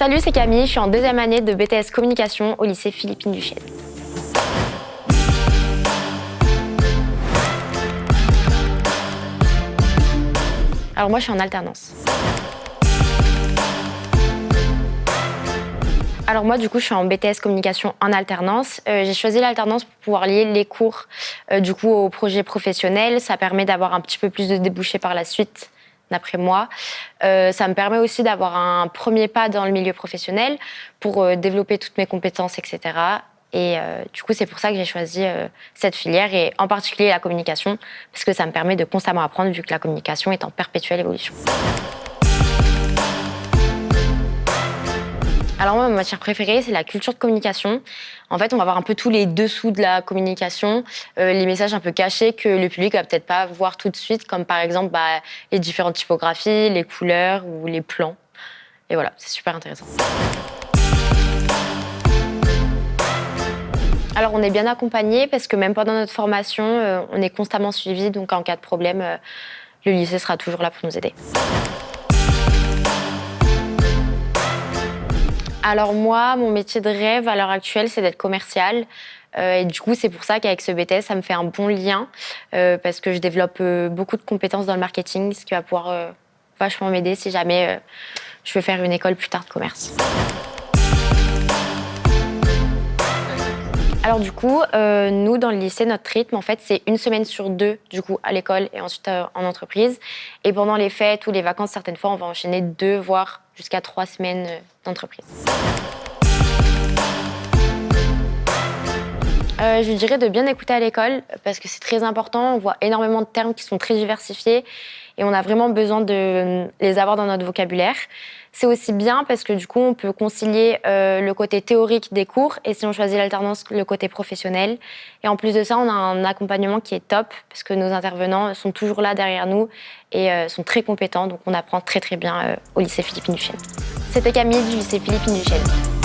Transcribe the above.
Salut, c'est Camille, je suis en deuxième année de BTS Communication au lycée Philippine Duchesne. Alors moi, je suis en alternance. Alors moi, du coup, je suis en BTS Communication en alternance. J'ai choisi l'alternance pour pouvoir lier les cours au projet professionnel. Ça permet d'avoir un petit peu plus de débouchés par la suite, d'après moi. Ça me permet aussi d'avoir un premier pas dans le milieu professionnel pour développer toutes mes compétences, etc. Et du coup, c'est pour ça que j'ai choisi cette filière et en particulier la communication, parce que ça me permet de constamment apprendre vu que la communication est en perpétuelle évolution. Alors moi, ma matière préférée, c'est la culture de communication. En fait, on va voir un peu tous les dessous de la communication, les messages un peu cachés que le public va peut-être pas voir tout de suite, comme par exemple les différentes typographies, les couleurs ou les plans. Et voilà, c'est super intéressant. Alors on est bien accompagné parce que même pendant notre formation, on est constamment suivi. Donc en cas de problème, le lycée sera toujours là pour nous aider. Alors moi, mon métier de rêve à l'heure actuelle, c'est d'être commercial. Et du coup, c'est pour ça qu'avec ce BTS, ça me fait un bon lien parce que je développe beaucoup de compétences dans le marketing, ce qui va pouvoir vachement m'aider si jamais je veux faire une école plus tard de commerce. Alors du coup, nous, dans le lycée, notre rythme, en fait, c'est une semaine sur deux, du coup, à l'école et ensuite en entreprise. Et pendant les fêtes ou les vacances, certaines fois, on va enchaîner 2, voire jusqu'à 3 semaines d'entreprise. Je dirais de bien écouter à l'école parce que c'est très important. On voit énormément de termes qui sont très diversifiés et on a vraiment besoin de les avoir dans notre vocabulaire. C'est aussi bien parce que du coup, on peut concilier le côté théorique des cours et si on choisit l'alternance, le côté professionnel. Et en plus de ça, on a un accompagnement qui est top parce que nos intervenants sont toujours là derrière nous et sont très compétents. Donc, on apprend très très bien au lycée Philippine Duchesne. C'était Camille du lycée Philippine Duchesne.